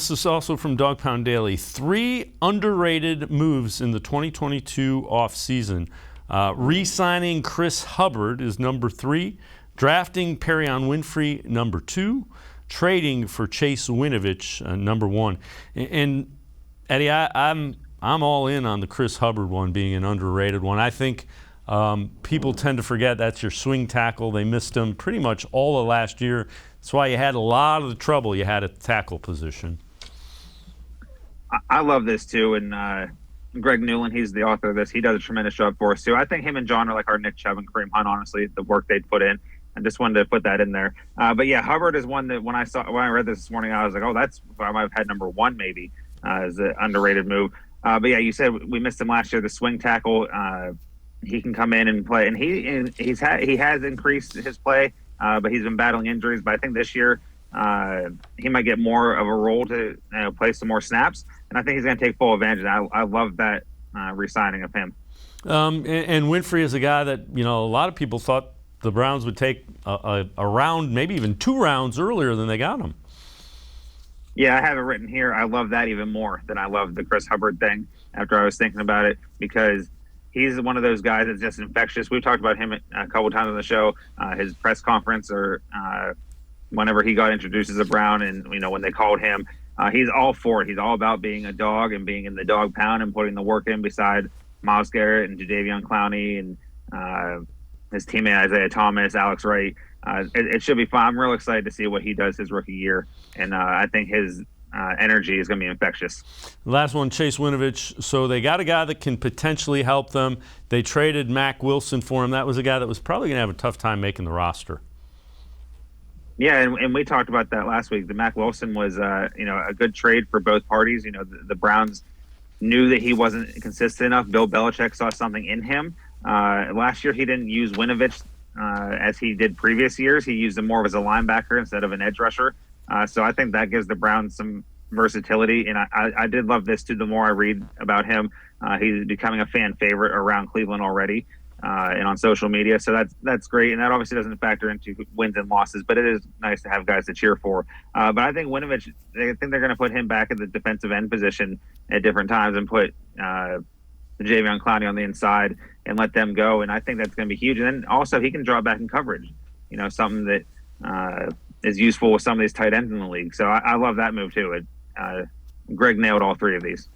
This is also from Dawg Pound Daily. 3 underrated moves in the 2022 offseason. Re-signing Chris Hubbard is number 3. Drafting Perrion Winfrey, number 2. Trading for Chase Winovich, number 1. And Eddie, I'm all in on the Chris Hubbard one being an underrated one. I think people tend to forget that's your swing tackle. They missed him pretty much all of last year. That's why you had a lot of the trouble you had at the tackle position. I love this too, and Greg Newland, he's the author of this. He does a tremendous job for us too. I think him and John are like our Nick Chubb and Kareem Hunt. Honestly, the work they put in. I just wanted to put that in there. But yeah, Hubbard is one that when I read this morning, I was like, oh, that's I might have had number 1 maybe as an underrated move. But yeah, you said we missed him last year. The swing tackle, he can come in and play, and he has increased his play, but he's been battling injuries. But I think this year he might get more of a role to play some more snaps, and I think he's going to take full advantage. I love that re-signing of him. And Winfrey is a guy that a lot of people thought the Browns would take a round, maybe even 2 rounds earlier than they got him. Yeah, I have it written here. I love that even more than I love the Chris Hubbard thing after I was thinking about it, because he's one of those guys that's just infectious. We've talked about him a couple times on the show, his press conference or whenever he got introduced as a Brown, and when they called him, he's all for it. He's all about being a dog and being in the dog pound and putting the work in beside Myles Garrett and Jadeveon Clowney and his teammate Isaiah Thomas, Alex Wright. It should be fun. I'm real excited to see what he does his rookie year, and I think his energy is going to be infectious. Last one, Chase Winovich. So they got a guy that can potentially help them. They traded Mack Wilson for him. That was a guy that was probably going to have a tough time making the roster. Yeah, and we talked about that last week. The Mack Wilson was, a good trade for both parties. The Browns knew that he wasn't consistent enough. Bill Belichick saw something in him. Last year, he didn't use Winovich as he did previous years. He used him more as a linebacker instead of an edge rusher. So I think that gives the Browns some versatility. And I did love this too. The more I read about him, he's becoming a fan favorite around Cleveland already. And on social media. So that's great. And that obviously doesn't factor into wins and losses, but it is nice to have guys to cheer for. But I think Winovich, I think they're going to put him back at the defensive end position at different times and put Jadeveon Clowney on the inside and let them go. And I think that's going to be huge. And then also he can draw back in coverage, something that is useful with some of these tight ends in the league. So I love that move too. Greg nailed all 3 of these.